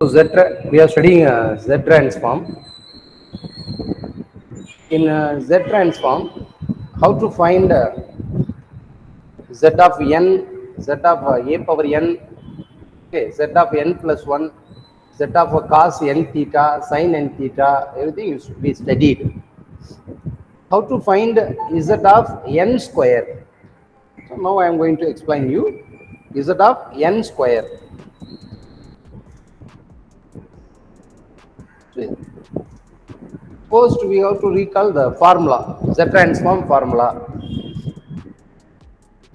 So we are studying Z transform. In Z transform, how to find Z of n, Z of a power n, okay, Z of n plus 1, Z of cos n theta, sin n theta, everything is to be studied. How to find Z of n square? So now I am going to explain you Z of n square. So, first we have to recall the formula, Z transform formula.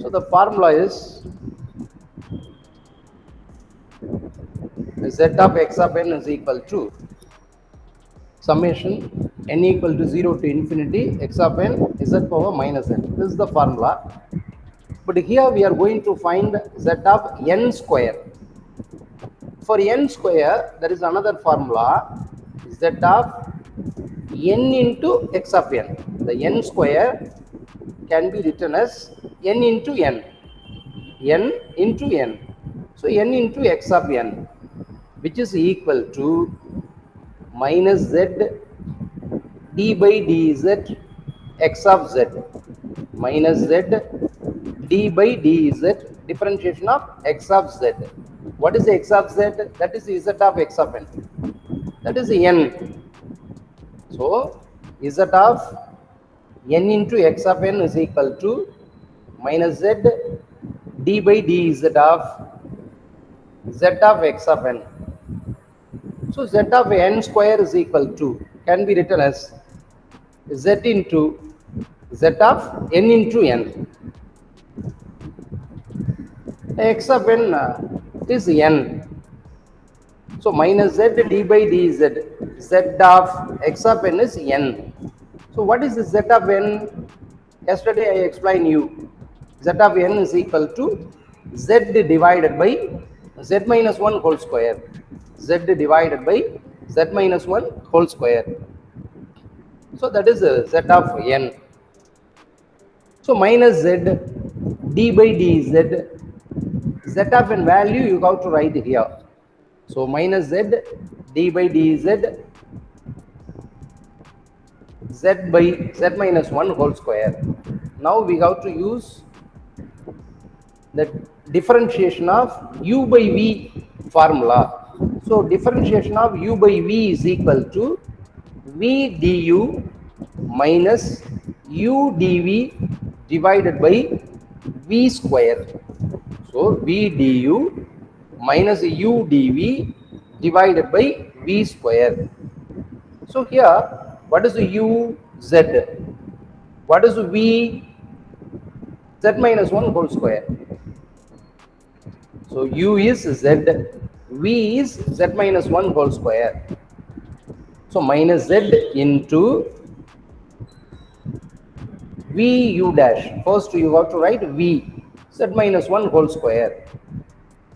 So the formula is Z of x of n is equal to summation n equal to 0 to infinity x of n z power minus n. This is the formula. But here we are going to find Z of n square. For n square, there is another formula, Z of n into x of n. The n square can be written as n into n. N into n. So n into x of n, which is equal to minus z d by dz x of z minus z d by dz differentiation of x of z. What is the x of z? That is z of x of n. That is n. So z of n into x of n is equal to minus z d by dz of z of x of n. So z of n square is equal to, can be written as z into z of n into n. X of n is n. So minus z d by dz, z of x of n is n. So what is the z of n? Yesterday I explained you. Z of n is equal to z divided by z minus 1 whole square. Z divided by z minus 1 whole square. So that is z of n. So minus z d by dz, z of n value you have to write here. So minus z d by dz, z by z minus 1 whole square. Now we have to use the differentiation of u by v formula. So differentiation of u by v is equal to v du minus u dv divided by v square. So v du minus u dv divided by v square. So here, what is the u z? What is the v? Z minus 1 whole square. So u is z, v is z minus 1 whole square. So minus z into v u dash. First you have to write v, z minus 1 whole square.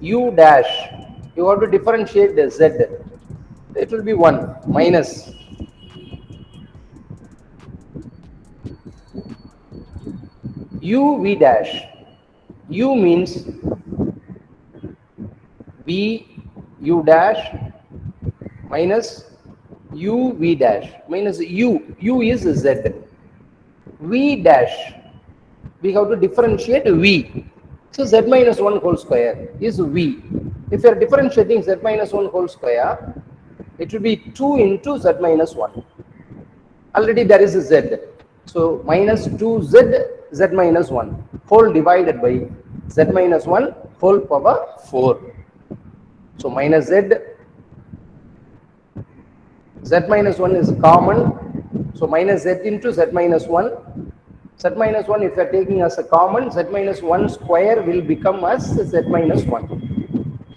U dash, you have to differentiate the z. It will be 1 minus u v dash. U means v u dash minus u v dash minus u. U is z. V dash, we have to differentiate v. So z minus 1 whole square is v. If you are differentiating z minus 1 whole square, it will be 2 into z minus 1. Already there is a z. So minus 2z z minus 1 whole divided by z minus 1 whole power 4. So minus z minus 1 is common. So minus z into z minus 1. Z minus 1, if you are taking as a common, z minus 1 square will become as z minus 1.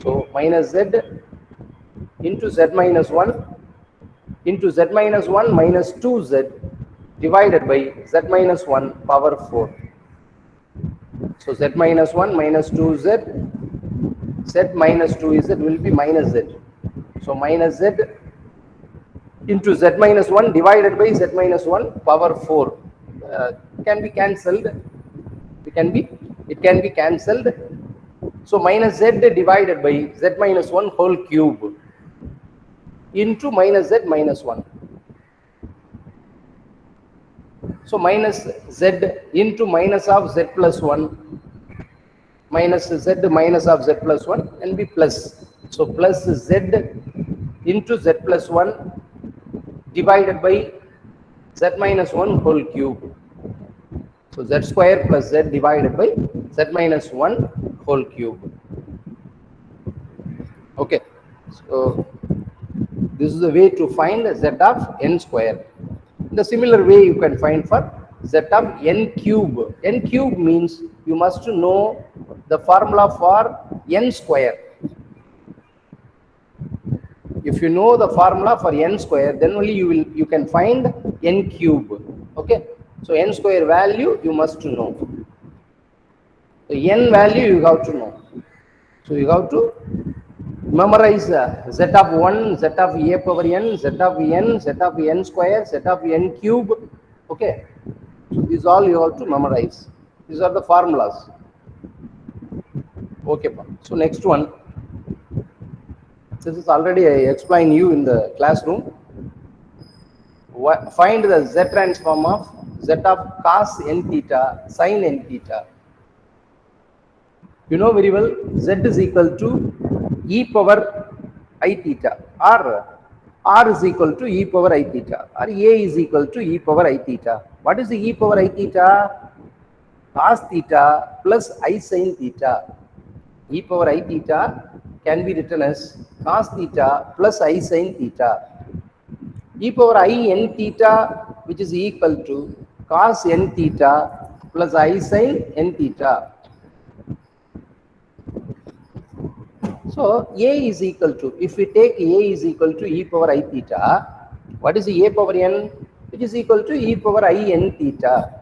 So minus z into z minus 1 into z minus 1 minus 2z divided by z minus 1 power 4. So z minus 1 minus 2z, z minus 2z will be minus z. So minus z into z minus 1 divided by z minus 1 power 4 can be cancelled. It can be cancelled. So minus z divided by z minus 1 whole cube. into minus z minus 1. So minus z into minus of z plus 1 minus z minus of z plus 1 and be plus. So plus z into z plus 1 divided by z minus 1 whole cube. So z square plus z divided by z minus 1 whole cube. Okay. So this is the way to find z of n square. In the similar way you can find for z of n cube. N cube means you must know the formula for n square. If you know the formula for n square, then only you can find n cube. Okay. So n square value you must know. The n value you have to know. So you have to memorize z of 1, z of a power n, z of n, z of n square, z of n cube. Okay. So these all you have to memorize. These are the formulas. Okay. So next one. This is already I explained you in the classroom. Find the z transform of z of cos n theta sin n theta. You know very well z is equal to e power I theta, or r is equal to e power I theta, or a is equal to e power I theta. What is the e power I theta? Cos theta plus I sin theta. E power I theta can be written as cos theta plus I sin theta. E power I n theta, which is equal to cos n theta plus I sin n theta. So a is equal to, if we take a is equal to e power I theta, what is the a power n? Which is equal to e power I n theta.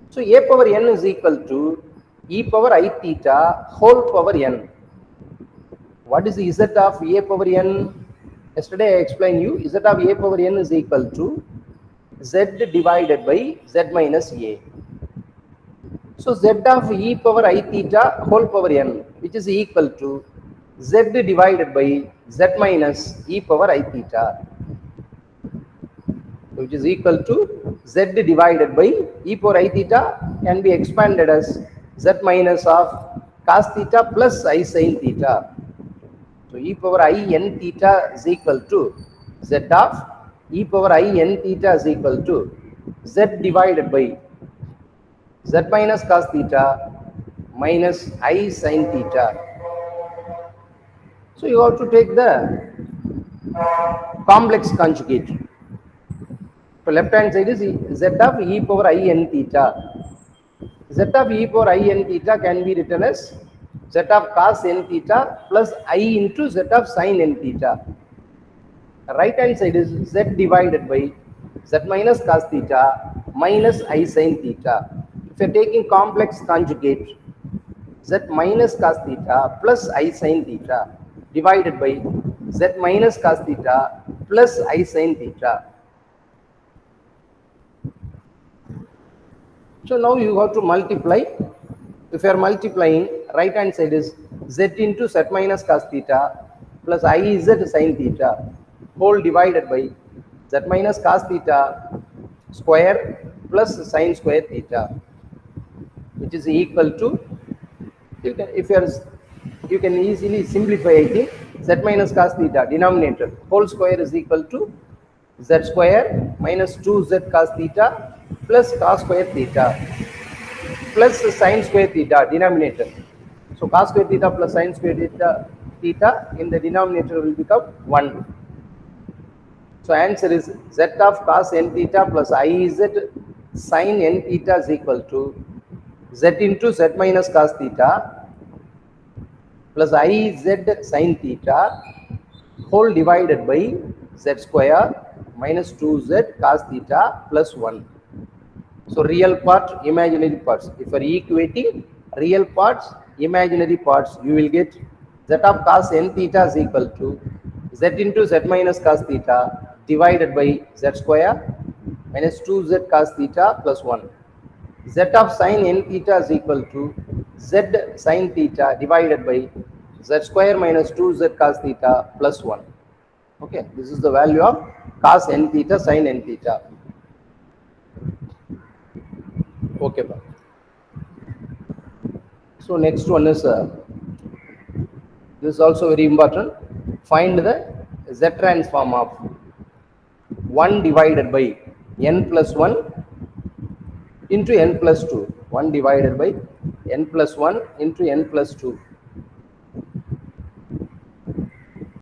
So a power n is equal to e power I theta whole power n. What is the z of a power n? Yesterday I explained you, z of a power n is equal to z divided by z minus a. So z of e power I theta whole power n, which is equal to z divided by z minus e power I theta, which is equal to z divided by e power I theta can be expanded as z minus of cos theta plus I sin theta. So e power I n theta is equal to z of e power I n theta is equal to z divided by z minus cos theta minus I sin theta. So you have to take the complex conjugate. So left hand side is z of e power I n theta. Z of e power I n theta can be written as z of cos n theta plus I into z of sin n theta. Right hand side is z divided by z minus cos theta minus I sin theta. If you are taking complex conjugate, z minus cos theta plus I sin theta divided by z minus cos theta plus I sin theta. So now you have to multiply. If you are multiplying, right hand side is z into z minus cos theta plus I z sin theta whole divided by z minus cos theta square plus sin square theta, which is equal to, you can easily simplify, I think, z minus cos theta denominator whole square is equal to z square minus 2z cos theta plus cos square theta plus sin square theta denominator. So cos square theta plus sin square theta in the denominator will become 1. So answer is z of cos n theta plus I z sin n theta is equal to z into z minus cos theta plus I z sin theta whole divided by z square minus 2z cos theta plus 1. So real part, imaginary parts. If you are equating real parts, imaginary parts, you will get z of cos n theta is equal to z into z minus cos theta divided by z square minus 2z cos theta plus 1. Z of sin n theta is equal to z sin theta divided by z square minus 2z cos theta plus 1. Okay, this is the value of cos n theta sin n theta. Okay, so next one is this is also very important. Find the z transform of 1 divided by n plus 1 into n plus 2. 1 divided by n plus 1 into n plus 2.